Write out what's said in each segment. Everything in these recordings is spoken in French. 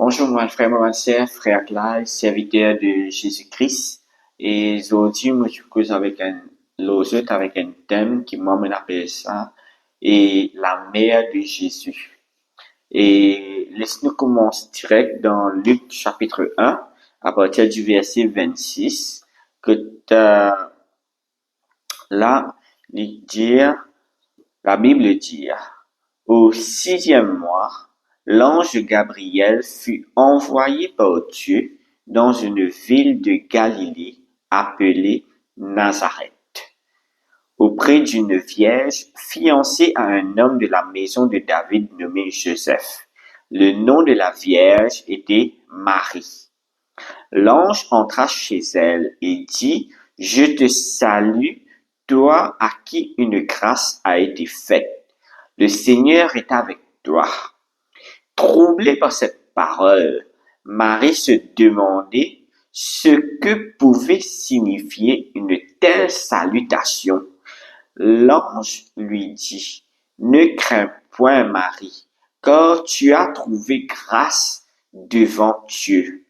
Bonjour, mon frère, ma sœur, frère Clay, serviteur de Jésus-Christ. Et aujourd'hui, moi, je cause l'autre avec un thème qui moi, me appelle ça, et la mère de Jésus. Et laisse-nous commencer direct dans Luc chapitre 1, à partir du verset 26, que là, la Bible dit, au sixième mois, l'ange Gabriel fut envoyé par Dieu dans une ville de Galilée appelée Nazareth, auprès d'une vierge fiancée à un homme de la maison de David nommé Joseph. Le nom de la vierge était Marie. L'ange entra chez elle et dit, « Je te salue, toi à qui une grâce a été faite. Le Seigneur est avec toi. » Troublée par cette parole, Marie se demandait ce que pouvait signifier une telle salutation. L'ange lui dit, « Ne crains point, Marie, car tu as trouvé grâce devant Dieu.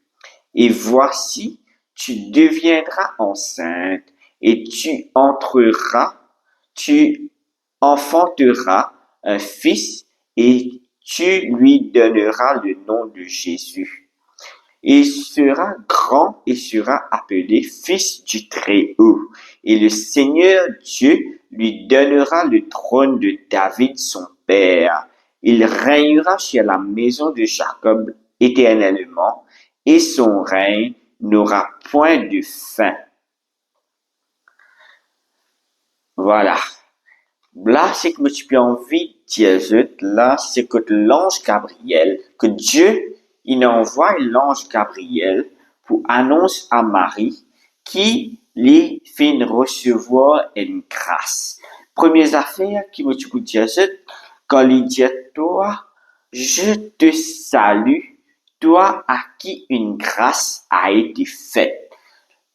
Et voici, tu deviendras enceinte et tu enfanteras un fils et tu lui donneras le nom de Jésus. Il sera grand et sera appelé Fils du Très-Haut. Et le Seigneur Dieu lui donnera le trône de David son père. Il régnera sur la maison de Jacob éternellement, et son règne n'aura point de fin. » Voilà. Là, c'est que tu peux envie de dire, là, c'est que l'ange Gabriel, que Dieu, il envoie l'ange Gabriel pour annoncer à Marie qui lui fait recevoir une grâce. Première affaire qui me tu peux dire, quand il dit, toi, je te salue, toi à qui une grâce a été faite.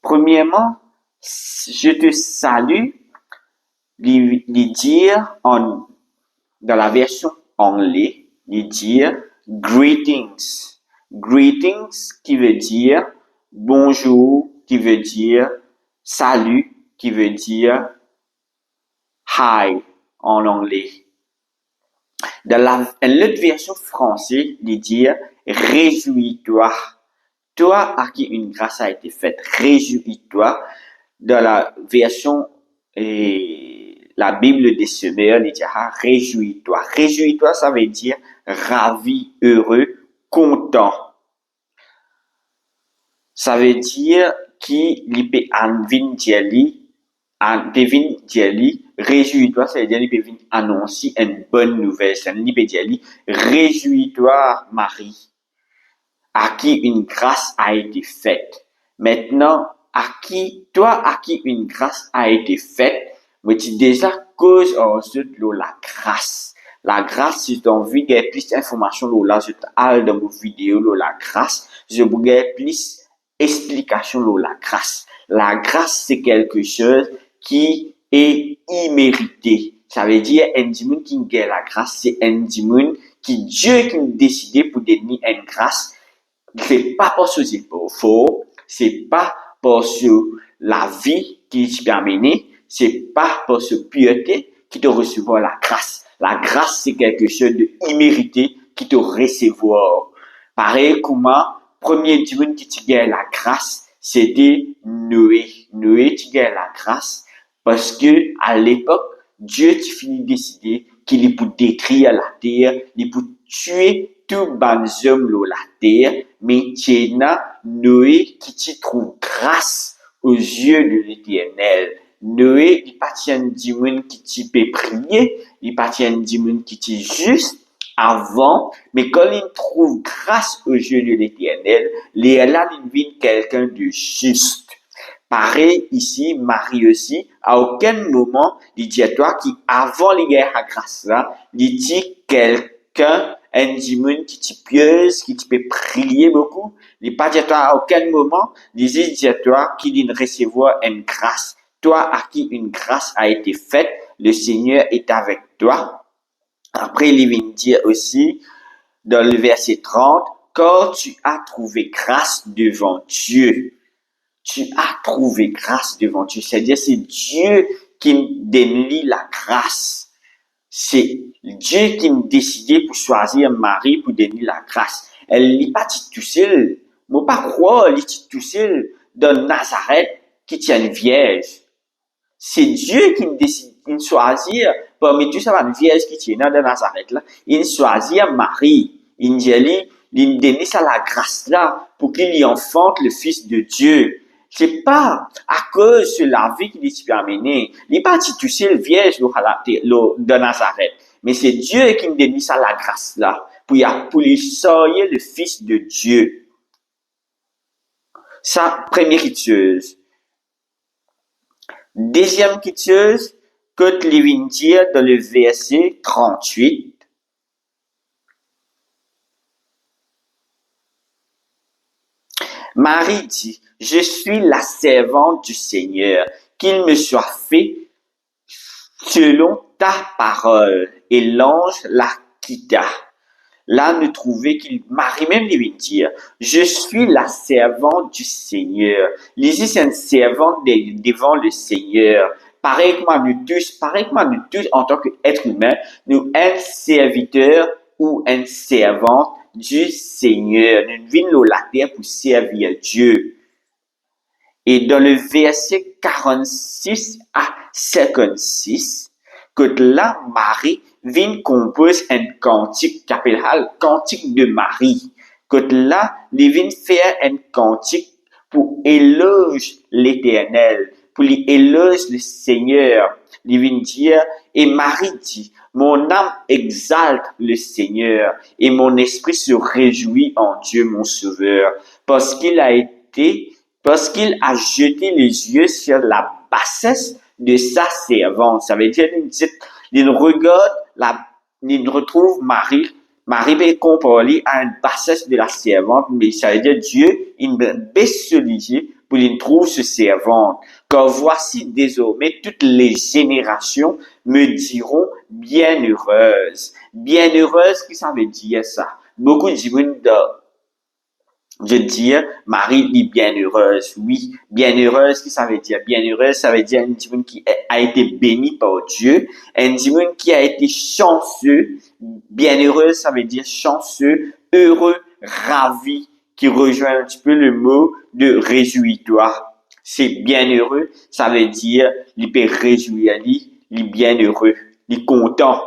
Premièrement, je te salue, lui dire dans la version anglaise, lui dire greetings. Greetings qui veut dire bonjour, qui veut dire salut, qui veut dire hi en anglais. Dans l'autre version française, lui dire réjouis-toi. Toi à qui une grâce a été faite, réjouis-toi. Dans la version la Bible des semeurs, il dit, réjouis-toi. Réjouis-toi, ça veut dire ravi, heureux, content. Ça veut dire qui peut anvin diali, réjouis-toi, ça veut dire qu'il peut annoncer une bonne nouvelle. Ça veut dire, réjouis-toi, Marie, à qui une grâce a été faite. Maintenant, à qui une grâce a été faite, mais tu déjà cause ensuite la grâce. La grâce, si tu as envie de plus d'informations là, je t'aille dans mon vidéo la grâce, je vous plus explication la grâce. La grâce, c'est quelque chose qui est immérité. Ça veut dire, un dimanche qui gagne la grâce, c'est un dimanche qui Dieu qui décidé pour donner une grâce. C'est pas parce que c'est faux, c'est pas parce que la vie qui t'y amené, c'est pas parce que pureté qui te recevoir la grâce. La grâce, c'est quelque chose de immérité qui te recevoir. Pareil, comment, premier dimanche qui t'y gagne la grâce, c'était Noé. Noé, tu gagnes la grâce parce que, à l'époque, Dieu t'a fini décider qu'il est pour détruire la terre, il est pour tuer tout ban hommes la terre, mais tiena Noé qui t'y trouve grâce aux yeux de l'Éternel. Noé, il pas un dimanche qui t'y peut prier, il pas un dimanche qui t'y juste avant, mais quand il trouve grâce aux yeux de l'Éternel, là, il vit quelqu'un de juste. Pareil ici, Marie aussi, à aucun moment, il dit à toi qui, avant les guerres à grâce là, il dit quelqu'un, un dimanche qui t'y pieuse, qui t'y peut prier beaucoup, il dit pas à toi à aucun moment, il dit à toi qu'il recevoir une grâce. Toi à qui une grâce a été faite, le Seigneur est avec toi. Après, il vient dire aussi, dans le verset 30, car tu as trouvé grâce devant Dieu. Tu as trouvé grâce devant Dieu. C'est-à-dire, c'est Dieu qui me délie la grâce. C'est Dieu qui me décidait pour choisir Marie pour donner la grâce. Elle n'est pas tout seul. Moi, pas croire, elle est tout seul dans Nazareth qui tient une vierge. C'est Dieu qui me décide, il choisit parmi tout ça, une vierge qui tient dans Nazareth là. Il choisit Marie. Il dit, il donne ça la grâce là pour qu'il y enfante le Fils de Dieu. C'est pas à cause de la vie qu'il est amené. Il n'est pas tout seul vierge de Nazareth. Mais c'est Dieu qui me donne ça la grâce là pour lui sortir le Fils de Dieu. Ça, première chose. Deuxième chose, que tu viens dire dans le verset 38. Marie dit, je suis la servante du Seigneur, qu'il me soit fait selon ta parole. Et l'ange la quitta. Là, nous trouvons qu'il Marie même lui dire, je suis la servante du Seigneur. L'ici, c'est une servante devant le Seigneur. Pareil que nous tous, en tant qu'être humain, nous sommes serviteurs ou une servante du Seigneur. Nous venons la terre pour servir Dieu. Et dans le verset 46 à 56, que là, Marie vient compose un cantique qu'appelle cantique de Marie. Que là, il vient faire un cantique pour éloge l'Éternel, pour lui éloge le Seigneur. Il vient dire, et Marie dit, mon âme exalte le Seigneur, et mon esprit se réjouit en Dieu mon Sauveur, parce qu'il a jeté les yeux sur la bassesse de sa servante. Ça veut dire, il regarde, il retrouve Marie. Marie peut comparer à une bassesse de la servante, mais ça veut dire Dieu, il baisse ce lit pour qu'il trouve ce servante. Car voici désormais toutes les générations me diront bienheureuse. Bienheureuse, qu'est-ce que ça veut dire ça? Beaucoup disent, je dis, Marie est bienheureuse. Oui, bienheureuse, qu'est-ce que ça veut dire? Bienheureuse, ça veut dire une personne qui a été bénie par Dieu, une personne qui a été chanceux. Bienheureuse, ça veut dire chanceux, heureux, ravi, qui rejoint un petit peu le mot de réjouis-toi. C'est bienheureux, ça veut dire, il peut réjouir, il est bienheureux, il est content,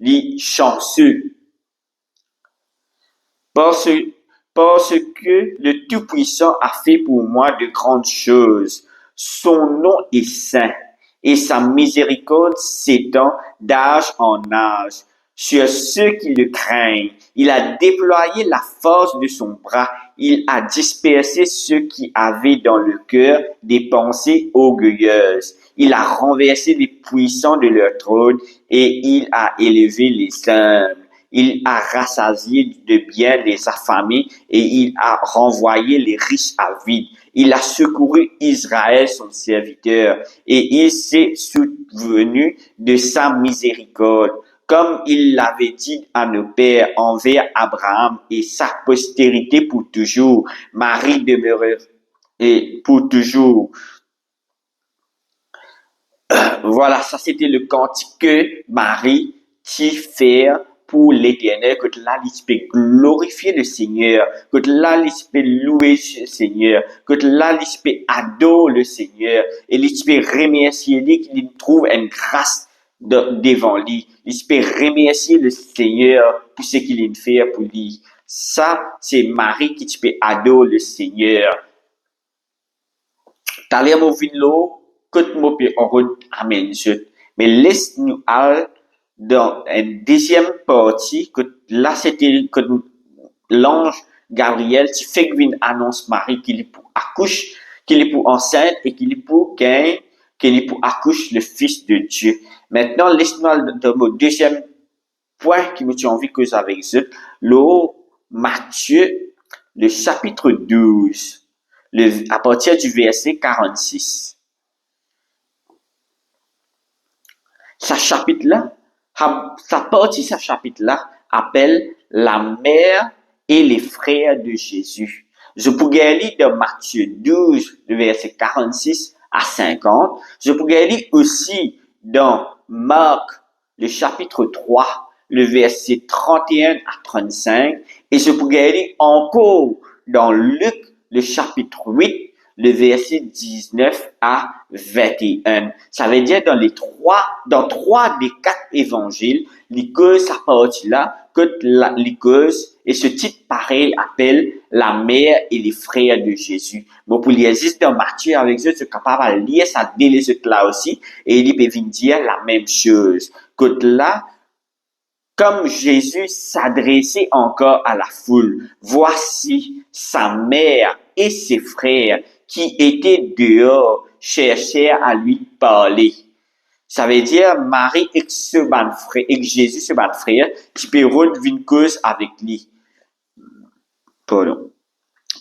il est chanceux. Parce que le Tout-Puissant a fait pour moi de grandes choses. Son nom est saint, et sa miséricorde s'étend d'âge en âge sur ceux qui le craignent. Il a déployé la force de son bras. Il a dispersé ceux qui avaient dans le cœur des pensées orgueilleuses. Il a renversé les puissants de leur trône et il a élevé les humbles. Il a rassasié de bien les affamés et il a renvoyé les riches à vide. Il a secouru Israël, son serviteur, et il s'est souvenu de sa miséricorde, comme il l'avait dit à nos pères envers Abraham et sa postérité pour toujours. Marie demeure et pour toujours. Voilà, ça c'était le cantique que Marie t'y fait pour l'Éternel, que là, il peut glorifier le Seigneur, que là, il peut louer le Seigneur, que là, il peut adorer le Seigneur, et il peut remercier lui qu'il trouve une grâce devant lui. Il peut remercier le Seigneur pour ce qu'il fait pour lui. Ça, c'est Marie qui peut adorer le Seigneur. T'as l'air mon vino, que moi peut en amen. Mais laisse-nous aller dans une deuxième partie, que là, c'était que l'ange Gabriel, qui fait que annonce Marie qu'il est pour accoucher, qu'il est pour enceinte et qu'il est pour qu'il est pour accoucher le Fils de Dieu. Maintenant, laisse-nous aller dans mon deuxième point qui me tient envie que vous avec eux, le Matthieu, le chapitre 12, à partir du verset 46. Ce chapitre-là, sa partie, ce chapitre-là, appelle la mère et les frères de Jésus. Je pourrais lire dans Matthieu 12, le verset 46 à 50. Je pourrais lire aussi dans Marc, le chapitre 3, le verset 31 à 35. Et je pourrais lire encore dans Luc, le chapitre 8, le verset 19 à 21. Ça veut dire dans trois des quatre évangiles, l'écosse à partir là, que l'écosse et ce titre pareil appelle la mère et les frères de Jésus. Bon, pour les juste dans Matthieu avec eux, c'est capable de lire ça dès les autres là aussi, et il peut venir dire la même chose. Que là, comme Jésus s'adressait encore à la foule, voici sa mère et ses frères qui étaient dehors cherchaient à lui parler. Ça veut dire Marie et Jésus, ce ban frère, qui peut rendre une cause avec lui. Pardon.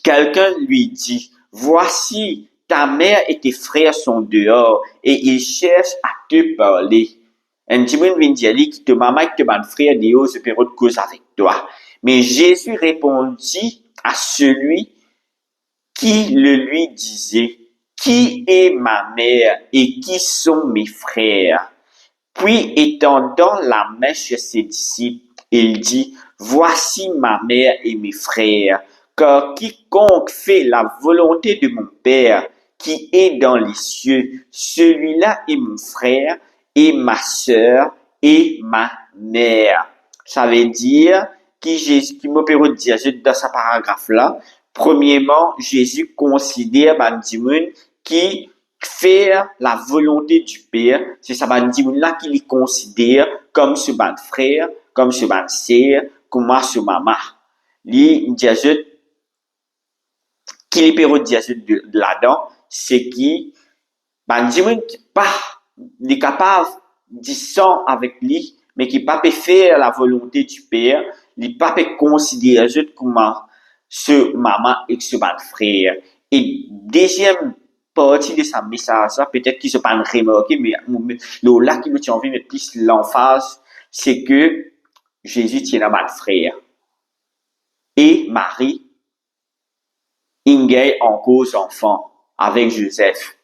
Quelqu'un lui dit, voici ta mère et tes frères sont dehors et ils cherchent à te parler. Un petit monde vient dire que ta maman et ton frère dehors se peut rendre cause avec toi. Mais Jésus répondit à celui qui le lui disait, qui est ma mère et qui sont mes frères? Puis, étendant la main sur ses disciples, il dit, voici ma mère et mes frères, car quiconque fait la volonté de mon Père qui est dans les cieux, celui-là est mon frère et ma sœur et ma mère. Ça veut dire qui m'opère dire dans ce paragraphe-là. Premièrement, Jésus considère Bandimoun qui faire la volonté du Père, c'est ça Bandimoun là qui les considère comme ce band frère, comme ce band sœur, comme ce maman. Lui, Jésus qui les péros Jésus là-dedans, c'est qui Bandimoun qui pas est capable de sang avec lui, mais qui pas peut faire la volonté du Père, il pas peut considérer Jésus comme ce maman et ce band frère. Et deuxième partie de sa message, peut-être qu'il se pas remarqué, mais là qui me tient envie de mettre plus l'emphase, c'est que Jésus tient un band frère. Et Marie, Ingay en cause enfant avec Joseph.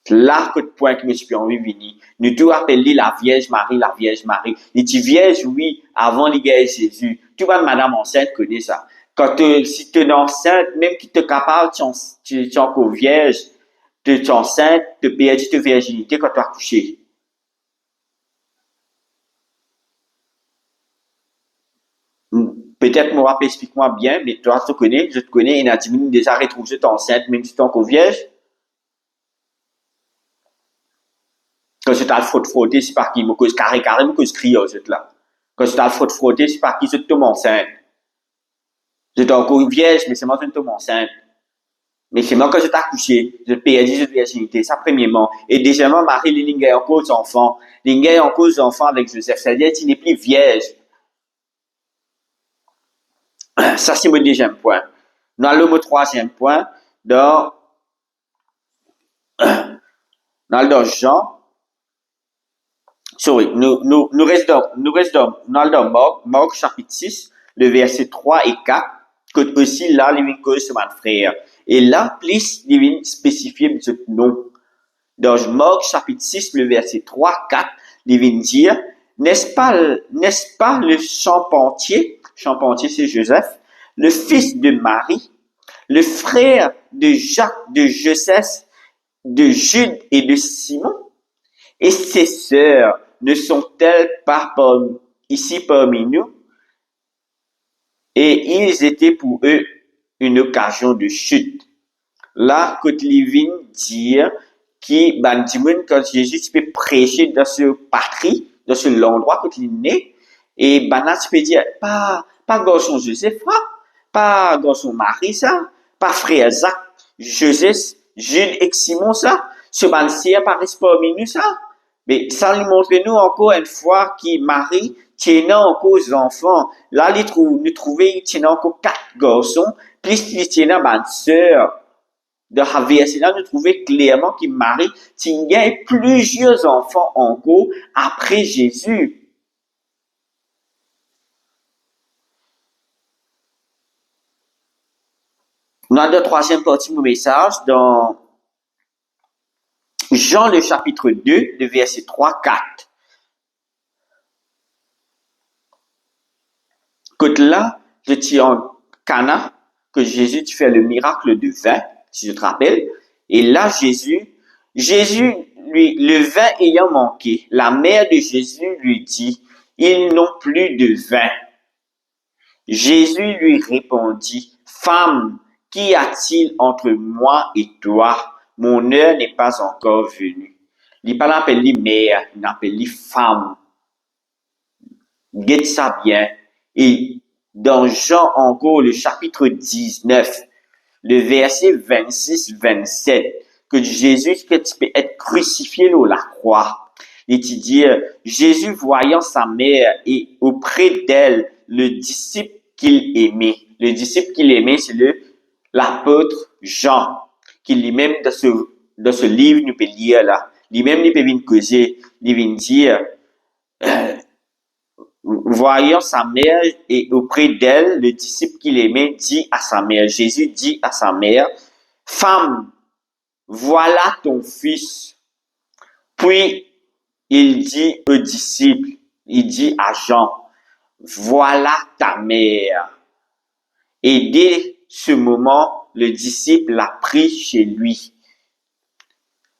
Là, que de point que je suis envie de venir. Nous devons appeler la Vierge Marie, la Vierge Marie. Les petites vierges, oui, avant les gars Jésus. Tout le monde, madame enceinte, connaît ça. Quand si tu es enceinte, même qui te capable, tu es encore vierge, tu es enceinte, tu perds ta virginité quand tu as accouché. Peut-être moi, explique-moi bien, mais toi, tu connais, je te connais, et Nadine déjà retrouvé enceinte, même si tu es encore vierge. Quand tu as le frotter, c'est par qui me cause carré, me cause crier, là. Quand tu as le frotter, c'est par qui je tombe enceinte. Je suis encore vierge, mais c'est moi qui tombe enceinte. Mais c'est moi quand je t'ai accouché, je perdu cette virginité, ça premièrement. Et deuxièmement, Marie, l'ingay en cause enfant. L'ingay en cause enfant avec Joseph. C'est-à-dire qu'il n'est plus vierge. Ça, c'est mon deuxième point. Nous allons au troisième point, dans Jean. Sorry, nous restons dans Marc chapitre 6, le verset 3 et 4, que aussi là, les cause mon frère. Et là, plus, il vient spécifier ce nom. Dans Marc chapitre 6, le verset 3, 4, il vient dire, n'est-ce pas le charpentier c'est Joseph, le fils de Marie, le frère de Jacques, de Joseph, de Jude et de Simon? Et ses sœurs ne sont-elles pas ici parmi nous? Et ils étaient pour eux une occasion de chute. Là, quand ils viennent dire qui, quand Jésus peut prêcher dans ce patrie, dans ce endroit quand il est né, et là, tu peux dire, pas garçon Joseph, pas garçon Marie, ça, pas frère Jacques, Joseph, Jude et Simon, ça, ce banquier apparaît parmi nous, ça. Mais ça lui montre nous encore une fois que Marie tient encore aux enfants. Là, nous trouvons tient encore 4 garçons, plus il tient une sœur. De la verset là, nous trouvons clairement que Marie tient plusieurs enfants encore après Jésus. Dans la troisième partie de mon message, dans Jean le chapitre 2, le verset 3-4. Côté là, je tiens en Cana, que Jésus tu fais le miracle du vin, si je te rappelle. Et là, Jésus, lui, le vin ayant manqué, la mère de Jésus lui dit, ils n'ont plus de vin. Jésus lui répondit, femme, qu'y a-t-il entre moi et toi? Mon heure n'est pas encore venue. Il pas l'appelle mère, il l'appelle femme. Guette ça bien. Et dans Jean, encore, le chapitre 19, le verset 26-27, que Jésus, que tu peux être crucifié là, la croix. Et tu dis, Jésus voyant sa mère et auprès d'elle, le disciple qu'il aimait. Le disciple qu'il aimait, c'est l'apôtre Jean, qui lui-même, dans ce livre, nous peut lire là. Lui-même, il peut venir causer, il vient dire, voyant sa mère et auprès d'elle, le disciple qu'il aimait dit à sa mère, Jésus dit à sa mère, femme, voilà ton fils. Puis, il dit au disciple, il dit à Jean, voilà ta mère. Et dès ce moment, le disciple l'a pris chez lui.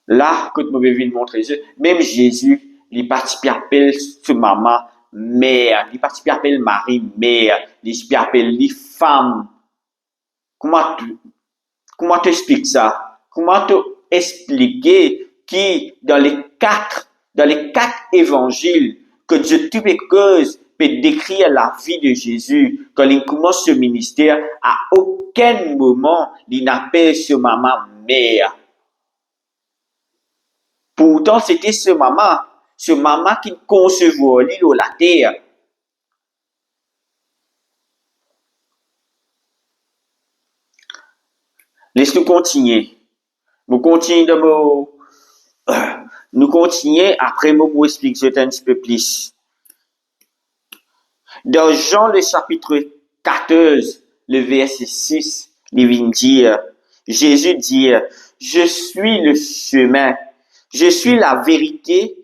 Là, quand nous venons montrer ça, même Jésus, il parti appeler sa maman mère, il parti appeler Marie mère, il appelle les femmes. Comment tu expliques ça? Comment tu expliquer qui, dans les quatre évangiles, que Dieu toute cause peut décrire la vie de Jésus, quand il commence ce ministère, à aucun moment, il n'appelle sa maman mère. Pourtant, c'était ce maman qui concevait l'île la terre. Laisse-nous continuer. Nous continuons après moi vous expliquer un petit peu plus. Dans Jean le chapitre 14, le verset 6, il vient dire, Jésus dit, je suis le chemin, je suis la vérité,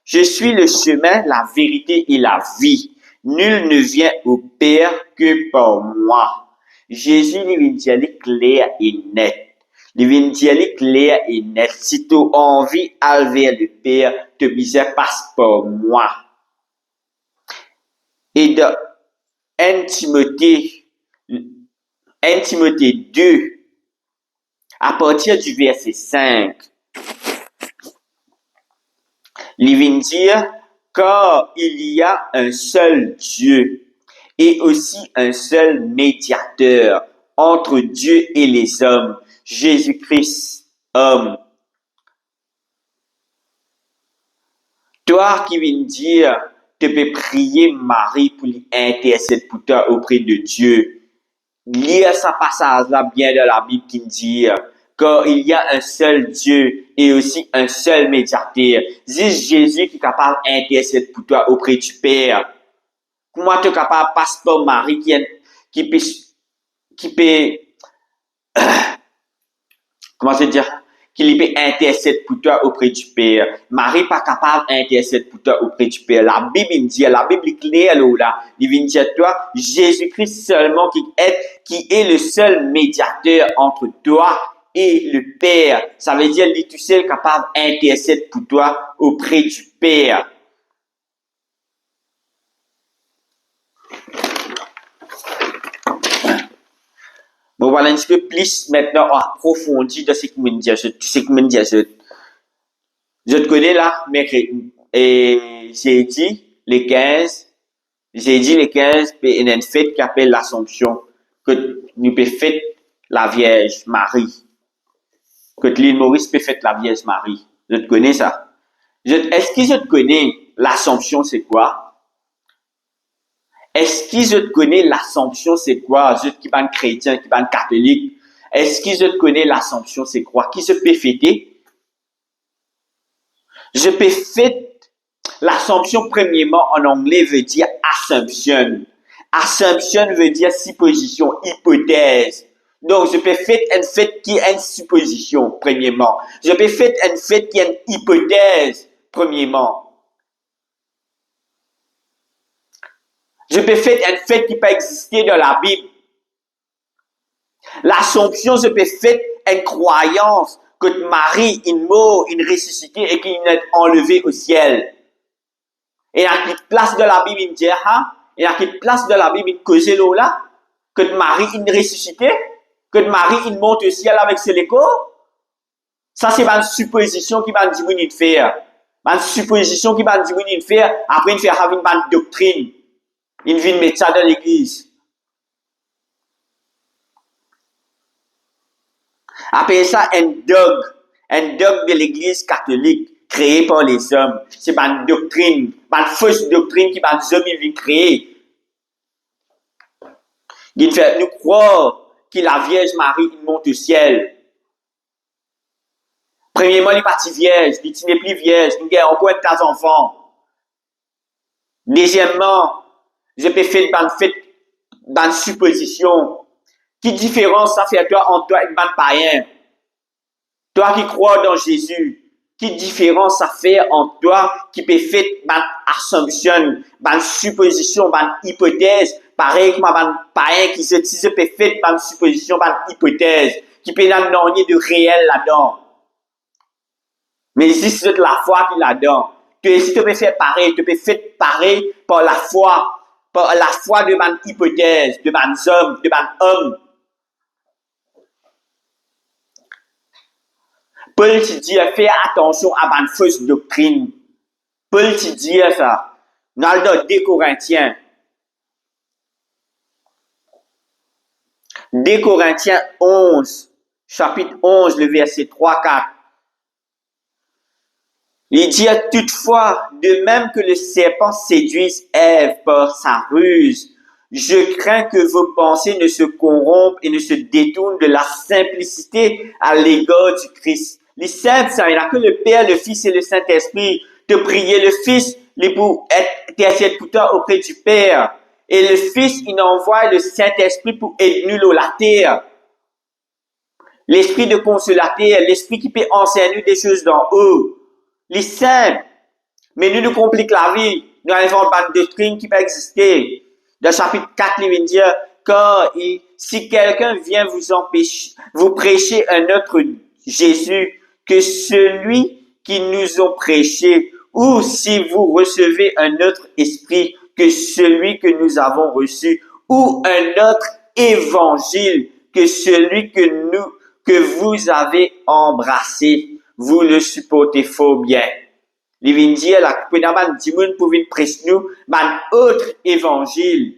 je suis le chemin, la vérité et la vie. Nul ne vient au Père que par moi. Jésus lui dit clair et net. Il vient dire clair et net. Si tu as envie d'aller vers le Père, te misère passe par moi. Et dans 1 Timothée 2, à partir du verset 5, il vient dire, car il y a un seul Dieu et aussi un seul médiateur entre Dieu et les hommes, Jésus-Christ, homme. Toi qui viens dire, tu peux prier Marie pour lui intercéder pour toi auprès de Dieu. Lire ce passage-là bien dans la Bible qui dit, car il y a un seul Dieu et aussi un seul médiateur. C'est Jésus qui est capable d'intercéder pour toi auprès du Père. Comment tu es capable de passer par Marie qui peut comment se dire, qu'il peut intercéder pour toi auprès du Père. Marie pas capable d'intercéder pour toi auprès du Père. La Bible dit, la Bible est claire là. Il vient dire toi, Jésus-Christ seulement qui est le seul médiateur entre toi et le Père. Ça veut dire, lui tout seul capable d'intercéder pour toi auprès du Père. Bon, voilà un petit peu plus maintenant approfondi de ce que me dit. Je te connais là, mercredi. Et j'ai dit les 15, puis il y a une fête qui appelle l'Assomption, que nous peut fêter la Vierge Marie. Que l'île Maurice peut fêter la Vierge Marie. Je te connais ça. Est-ce que je te connais l'Assomption, c'est quoi? Est-ce que je te connais l'Assomption, c'est quoi? Je qui pas chrétien, qui pas catholique. Est-ce que je te connais l'Assomption, c'est quoi? Qui se peut fêter? Je peux fêter l'Assomption, premièrement, en anglais, veut dire Assumption. Assumption veut dire supposition, hypothèse. Donc, je peux faire une fait qui est une supposition, premièrement. Je peux faire une fait qui est une hypothèse, premièrement. Je peux faire une fait qui peut exister dans la Bible. L'assomption, je peux faire une croyance que Marie, une mort, une ressuscité et qu'il est enlevé au ciel. Et à quelle place de la Bible, il dit, et à quelle place de la Bible, il cause là, que Marie, une ressuscité, que Marie, il monte au ciel avec ses échos. Ça, c'est une supposition qui va dire une faire. Une supposition qui va dire une faire. Après, il fait une doctrine. Il vient mettre ça dans l'église. Après ça, un dogme de l'église catholique créé par les hommes. C'est une doctrine, une fausse doctrine qui les hommes viennent créer. Il fait nous croire que la Vierge Marie monte au ciel. Premièrement, il n'est pas vierge, il n'est plus vierge, il a encore un tas d'enfants. Deuxièmement, je peux faire une supposition. Quelle différence ça fait toi entre toi et un païen? Toi qui crois dans Jésus, quelle différence ça fait entre toi qui peut faire une assumption, une supposition, une hypothèse, pareil que un païen qui se peut faire une supposition, une hypothèse, qui peut n'amener de réel là-dedans. Mais ici, c'est la foi qui est là-dedans. Si tu peux faire pareil, tu peux faire pareil par la foi de ma hypothèse, de ma homme, de ma homme. Paul te dit, fais attention à ma fausse doctrine. Paul te dit ça. Dans le 2 Corinthiens. 2 Corinthiens 11, chapitre 11, le verset 3-4. Il dit toutefois, de même que le serpent séduise Ève par sa ruse, je crains que vos pensées ne se corrompent et ne se détournent de la simplicité à l'égard du Christ. Les simples, ça, il n'y a que le Père, le Fils et le Saint-Esprit. De prier le Fils, pour intercéder pour toi auprès du Père. Et le Fils, il envoie le Saint-Esprit pour aider nous la terre. L'Esprit de consolateur, l'Esprit qui peut enseigner des choses d'en haut. Les simples. Mais nous compliquons la vie. Nous avons une doctrine qui peut exister. Dans le chapitre 4, il vient dire, car si quelqu'un vient vous empêcher, vous prêcher un autre Jésus que celui qui nous ont prêché, ou si vous recevez un autre esprit que celui que nous avons reçu, ou un autre évangile que celui que vous avez embrassé, vous le supportez fort bien. Il vient dire, la première dimoun pour venir prêcher nous, un autre évangile.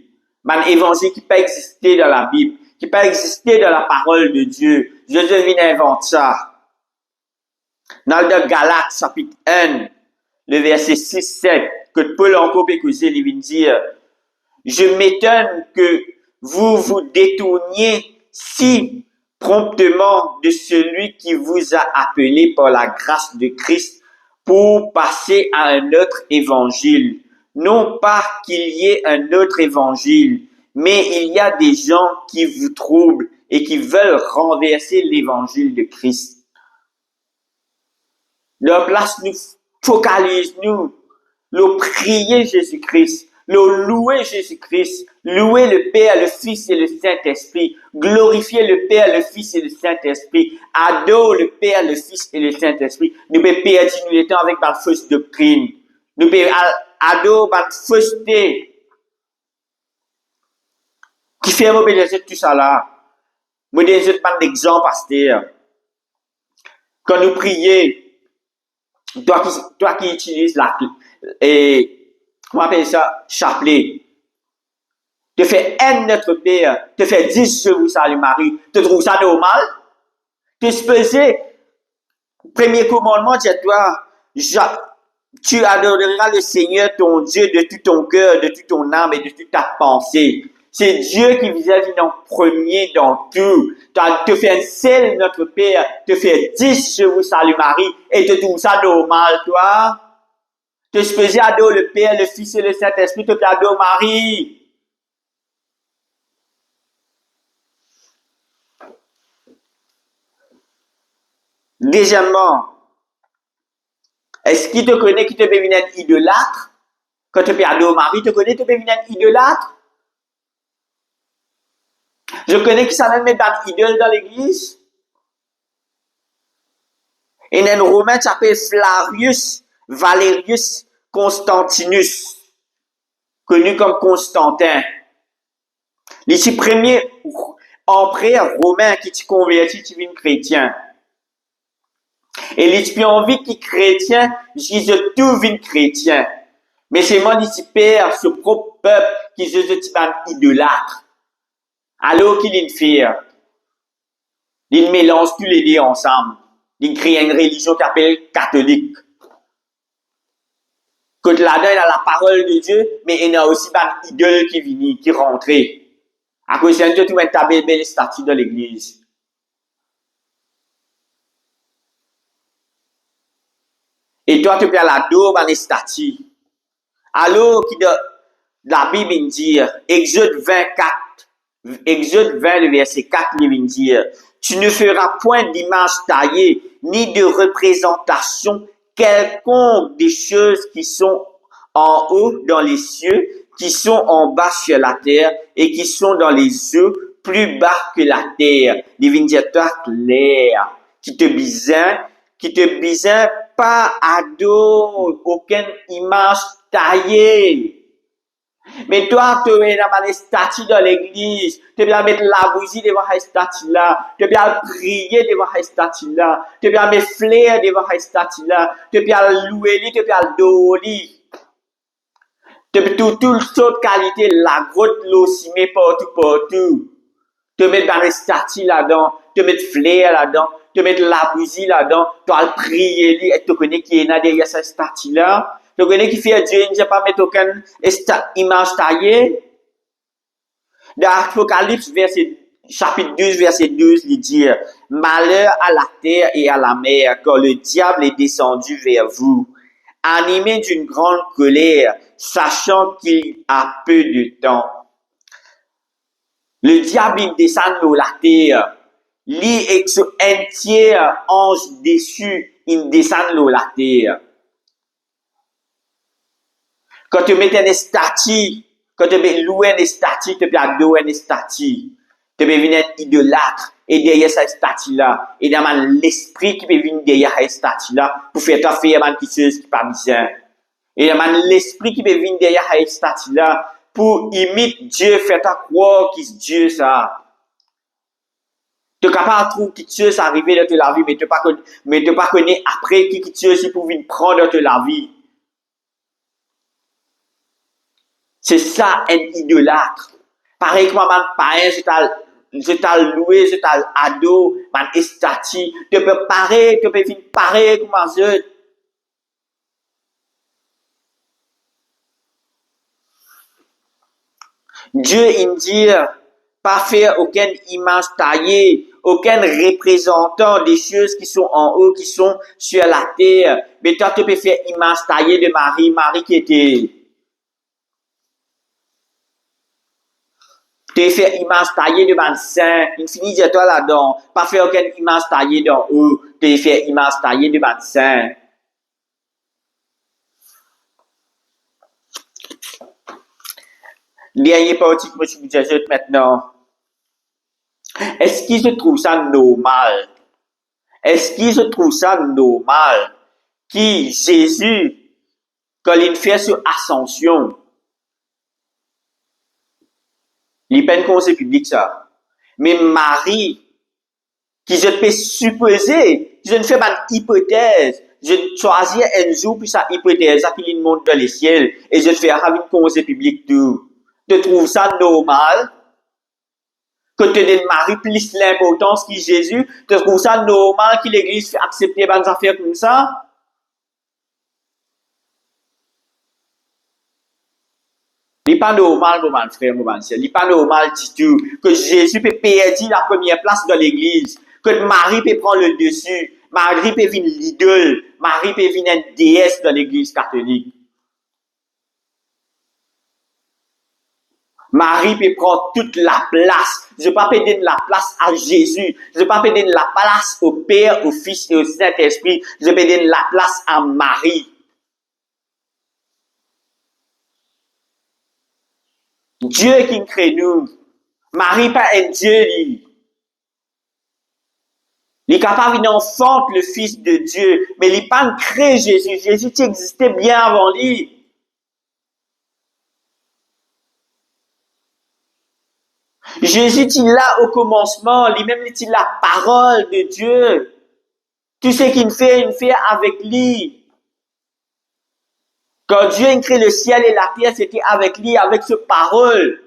Un évangile qui peut exister dans la Bible, qui peut exister dans la parole de Dieu. Jésus vient inventer ça. Dans le Galates, chapitre 1, le verset 6-7, que Paul encore peut causer, il vient dire, je m'étonne que vous vous détourniez si promptement de celui qui vous a appelé par la grâce de Christ pour passer à un autre évangile. Non pas qu'il y ait un autre évangile, mais il y a des gens qui vous troublent et qui veulent renverser l'évangile de Christ. Leur place nous focalise, nous prier Jésus-Christ, le louer Jésus-Christ, louer le Père, le Fils et le Saint-Esprit, glorifier le Père, le Fils et le Saint-Esprit, adorer le Père, le Fils et le Saint-Esprit. Nous pouvons perdre le temps avec ma fausse doctrine. Nous pouvons adorer ma fausseté. Qui fait obéir tout ça là? Moi, je pas d'exemple, pasteur. Quand nous prions, toi qui utilises comment on appelle ça, chapelet, te fait un notre Père, te fait 10 je vous salue Marie, te trouves ça normal? Tu supposé, premier commandement, dit toi, tu adoreras le Seigneur ton Dieu de tout ton cœur, de toute ton âme et de toute ta pensée. C'est Dieu qui vis-à-vis en premier dans tout. Te fait un seul notre Père, te fait 10 je vous salue Marie, et te trouves ça normal, toi? Tu supposé adorer le Père, le Fils et le Saint-Esprit, te fait adorer Marie. Deuxièmement, est-ce qu'il te connaît qui te peut venir un idolâtre? Quand tu perds au mari, te connaît, te peut venir un idolâtre? Je connais qui s'en met dans idole dans l'église. Et un Romain qui s'appelle Flavius Valerius Constantinus, connu comme Constantin. Ici, premier empereur romain qui t'y convertit, tu viens chrétien. Et les plus envie qui chrétien, je tout vin chrétien. Mais c'est moi qui perd ce propre peuple qui se ban idolâtre. Alors qu'il est fait, il mélange tous les deux ensemble. Il crée une religion qui s'appelle catholique. Quand là-dedans, il a la parole de Dieu, mais il y a aussi ban idole qui vient, qui rentre. À cause de ça, tu mets ta belle statue dans l'église. Et toi, tu peux la dos dans les statues. Alors, qui de la Bible dit, Exode 20, le verset 4, il dit, tu ne feras point d'image taillée, ni de représentation quelconque des choses qui sont en haut dans les cieux, qui sont en bas sur la terre, et qui sont dans les eaux plus bas que la terre. Il vient dire, toi, clair, qui te bisin pas à dos, aucune image taillée. Mais toi, tu es dans les statues dans l'église, tu peux mettre la bougie devant les statues là, tu peux prier devant les statues là, tu peux mettre fleurs devant les statues là, tu peux louer, tu peux adorer. Tu peux toute sorte de qualité, la grotte, l'eau, mais partout. Tu mets dans les statues là-dedans, tu mets fleurs là-dedans, tu mets la bougie là-dedans, tu vas prier, et tu connais qui est là derrière cette statue là. Tu connais qui fait Dieu, il ne pas mettre aucune image taillée. Dans Apocalypse, chapitre 12, verset 12, il dit, malheur à la terre et à la mer, quand le diable est descendu vers vous, animé d'une grande colère, sachant qu'il a peu de temps. Le diable, il descend dans la terre. Lui, avec son entier ange déçu, il descend dans la terre. Quand tu mets une statue, quand tu mets louer une statue, tu peux adorer une statue. Tu peux venir être idolâtre. Et derrière cette statue-là, et dans l'esprit qui peut venir derrière cette statue-là, pour faire toi faire quelque chose qui n'est pas bien. Et dans l'esprit qui peut venir derrière cette statue-là, pour imiter Dieu, faire toi croire qui est Dieu ça. Tu es capable de trouver quelque chose arrivé dans ta vie, mais tu ne pas connais après qui quelque chose pour venir prendre dans ta vie. C'est ça, un idolâtre. Pareil que moi, pareil, je t'ai loué, je t'ai ado, man statue. Tu peux pareil, tu peux finir pareil comme un autre. Dieu, il dit, pas faire aucune image taillée, aucun représentant des choses qui sont en haut, qui sont sur la terre. Mais toi, tu peux faire image taillée de Marie qui était. Tu peux faire image taillée de man saint. Il finit de toi là-dedans. Pas faire aucune image taillée d'en haut. Tu peux faire image taillée de man saint. Dernier partie que je vous ajoute maintenant. Est-ce qu'il se trouve ça normal? Est-ce qu'il se trouve ça normal que Jésus, quand il fait sur ascension, il peine conseil public ça. Mais Marie, qui je peux supposer, je ne fais pas d'hypothèse, je choisis un jour puis sa hypothèse, ça qu'il monte dans les ciels, et je fais un conseil public tout. Tu trouves ça normal? Que tu donnes Marie plus l'importance que Jésus, tu trouves ça normal que l'Église fait accepter des affaires comme ça? Il n'est pas normal, mon frère, mon sœur. Il n'est pas normal du tout que Jésus peut perdre la première place dans l'Église, que Marie peut prendre le dessus, Marie peut venir l'idole, Marie peut venir une déesse dans l'Église catholique. Marie peut prendre toute la place. Je ne veux pas donner la place à Jésus. Je ne veux pas donner la place au Père, au Fils et au Saint-Esprit. Je veux donner la place à Marie. Dieu qui crée nous. Marie pas un Dieu, lui. Il est capable d'enfanter le Fils de Dieu, mais il n'est pas créé Jésus. Jésus existait bien avant lui. Jésus est là au commencement, lui-même est la parole de Dieu. Tout ce qu'il fait, il fait avec lui. Quand Dieu a créé le ciel et la terre, c'était avec lui, avec sa parole,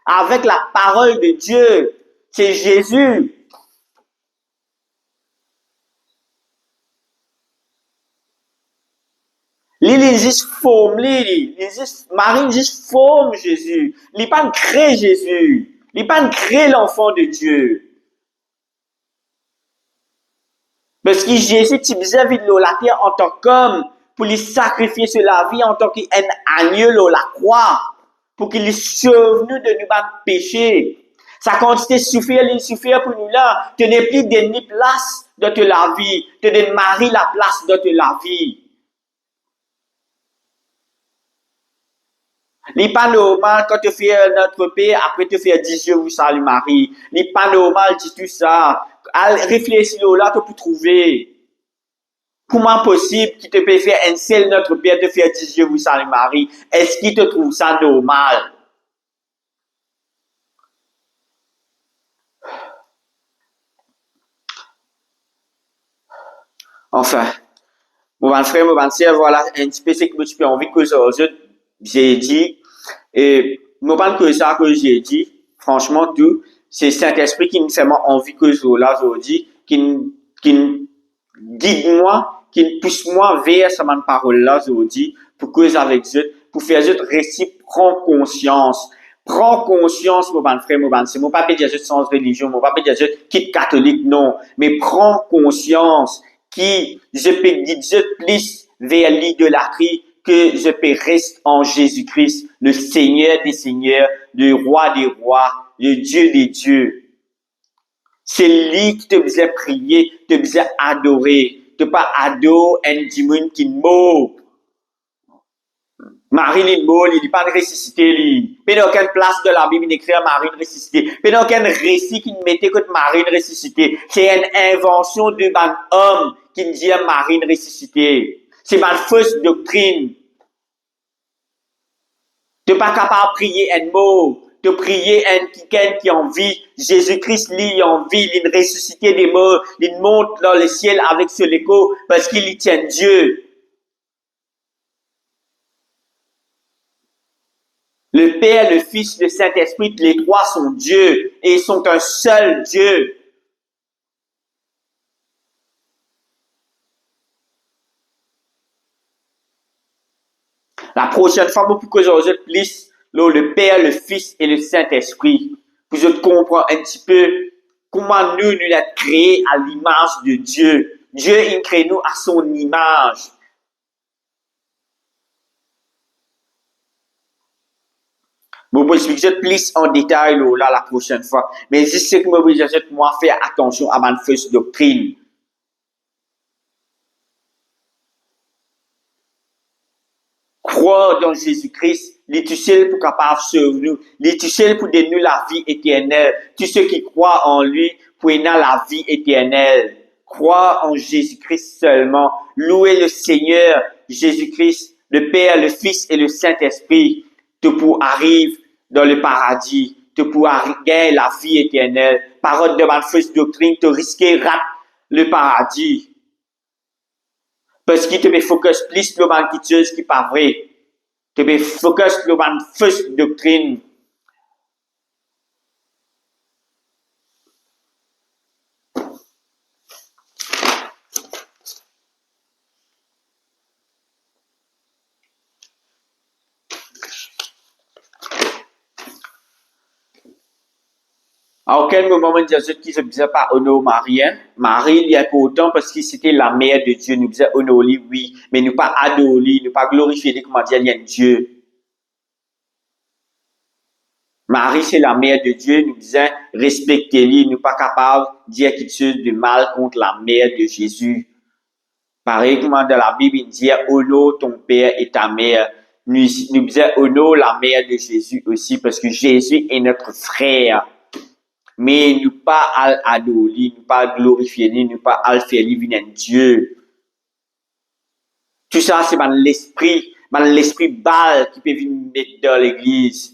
avec la parole de Dieu. C'est Jésus. Lui, il est juste forme, Marie juste forme Jésus. Il n'est pas créé Jésus. Il n'est pas créé l'enfant de Dieu. Parce que Jésus, tu faisais vivre la terre en tant qu'homme, pour lui sacrifier sur la vie en tant qu'un agneau la croix, pour qu'il sauve nous de nous péchés. Sa quantité suffit, il suffit pour nous là. Tu n'es plus donné place de la vie. Tu donnes Marie la place de la vie. Il n'est pas normal quand tu fais notre Père, après tu fais 10 Dieu vous salue Marie. Il n'est pas normal, dis tout ça. Réfléchis là, tu peux trouver. Comment possible qu'il te peut faire un seul notre Père te faire 10 Dieu vous salue Marie? Est-ce qu'il te trouve ça normal? Enfin, mon frère, mon sœur, voilà un petit peu ce que je peux envie que j'ai dit. Et non pas que ça que j'ai dit, franchement, tout, c'est Saint-Esprit qui me fait envie que je là aujourd'hui, qui guide moi, qui pousse moi vers cette parole là aujourd'hui, pour que avec Dieu, pour faire Dieu récit, prends conscience. Prends conscience, mon frère, mon sœur. Mon pas dire Dieu sans religion, mon pas dire Dieu quitte catholique, non. Mais prends conscience qui je peux guider Dieu plus vers l'idolâtrie, que je peux rester en Jésus-Christ, le Seigneur des Seigneurs, le Roi des Rois, le Dieu des Dieux. C'est lui qui te faisait prier, te faisait adorer. Tu pas adorer un démon qui meurt. Marie n'est mort, il n'est pas ressuscité, lui. Il n'y a aucune place de la Bible écrite Marie ressuscité. Il n'y a aucun récit qui mettait que Marie ressuscité. C'est une invention d'un homme qui dit Marie ressuscité. C'est ma fausse doctrine. Tu n'es pas capable de prier un mot, de prier un quelqu'un qui en vie. Jésus-Christ, lui, en vie, il ressuscité des morts, il monte dans le ciel avec ce écho parce qu'il y tient Dieu. Le Père, le Fils, le Saint-Esprit, les trois sont Dieu et ils sont un seul Dieu. La prochaine fois, pour que je plus le Père, le Fils et le Saint-Esprit, pour que je comprenne un petit peu comment nous l'avons créé à l'image de Dieu. Dieu, il crée nous à son image. Bon, je vais expliquer plus en détail là la prochaine fois. Mais c'est ce que je vais dire, moi, faire attention à ma fausse doctrine. Croire dans Jésus-Christ, il est tout seul pour capable de sauver nous. Il est tout seul pour donner nous la vie éternelle. Tous ceux qui croient en lui pour donner la vie éternelle. Croire en Jésus-Christ seulement. Louer le Seigneur Jésus-Christ, le Père, le Fils et le Saint-Esprit, tout pour arriver dans le paradis, tout pour gagner la vie éternelle. Parole de ma fausse doctrine, tu risquer le paradis. Parce qu'il te met focus plus sur la quelque chose qui n'est pas vrai. Tu te focus sur la fausse doctrine. À aucun moment, Jésus qui ne disait pas honorer Marie. Marie, il y a important parce que c'était la mère de Dieu. Nous disait honorer, oui, mais nous pas adorer, nous pas glorifier, comment dire, il y a Dieu. Marie, c'est la mère de Dieu, nous disons, respectez-les, nous pas capables de dire quelque chose de mal contre la mère de Jésus. Pareil comme dans la Bible, il dit, honore ton père et ta mère. Nous disons, honore la mère de Jésus aussi, parce que Jésus est notre frère. Mais nous pas à adorer, nous pas à glorifier, nous pas à faire venir Dieu. Tout ça, c'est dans l'esprit bal qui peut venir mettre dans l'église.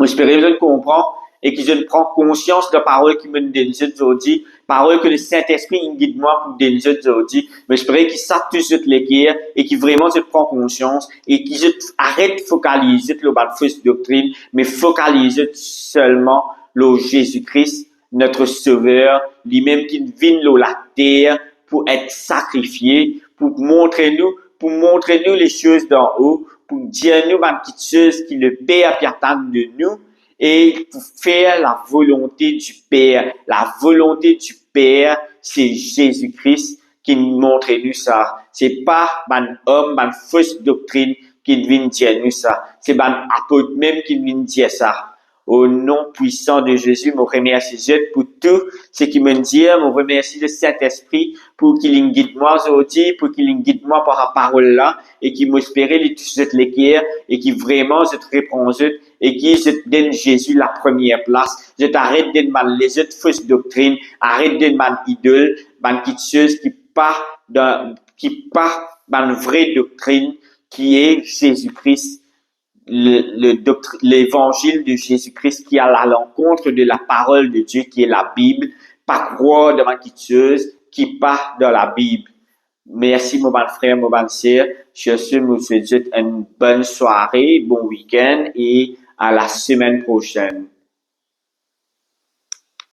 J'espère que vous comprenez et que je prends conscience de la parole qui me donne aujourd'hui, parole que le Saint-Esprit guide moi pour donner aujourd'hui. Mais j'espère que ça tout de l'écrire et que vraiment je prends conscience et que je arrête de focaliser sur la fausse doctrine, mais focaliser seulement sur Jésus-Christ, notre Sauveur, lui-même qui vient sur la terre pour être sacrifié, pour montrer nous les choses d'en haut, pour dire nous une petite chose qui le Père attend de nous et pour faire la volonté du Père. La volonté du Père, c'est Jésus-Christ qui nous montre nous ça. C'est pas un homme, une fausse doctrine qui vient dire nous ça. C'est un apôtre même qui vient dire ça. Au nom puissant de Jésus, je remercie Dieu pour tout ce qu'il me dit. Je remercie le Saint-Esprit pour qu'il guide moi aujourd'hui, pour qu'il guide moi par la parole là, et qu'il m'espère les tout cette l'équerre, et qui vraiment je te réponds et qui je te donne Jésus la première place. Je t'arrête de demander les autres fausses doctrines, arrête de demander idole, une petite chose qui part dans une vraie doctrine qui est Jésus-Christ. L'évangile de Jésus-Christ qui est à l'encontre de la parole de Dieu qui est la Bible, pas croire devant quelque chose qui part dans la Bible. Merci mon bon frère, mon bonne sœur. Je vous souhaite une bonne soirée, bon week-end et à la semaine prochaine.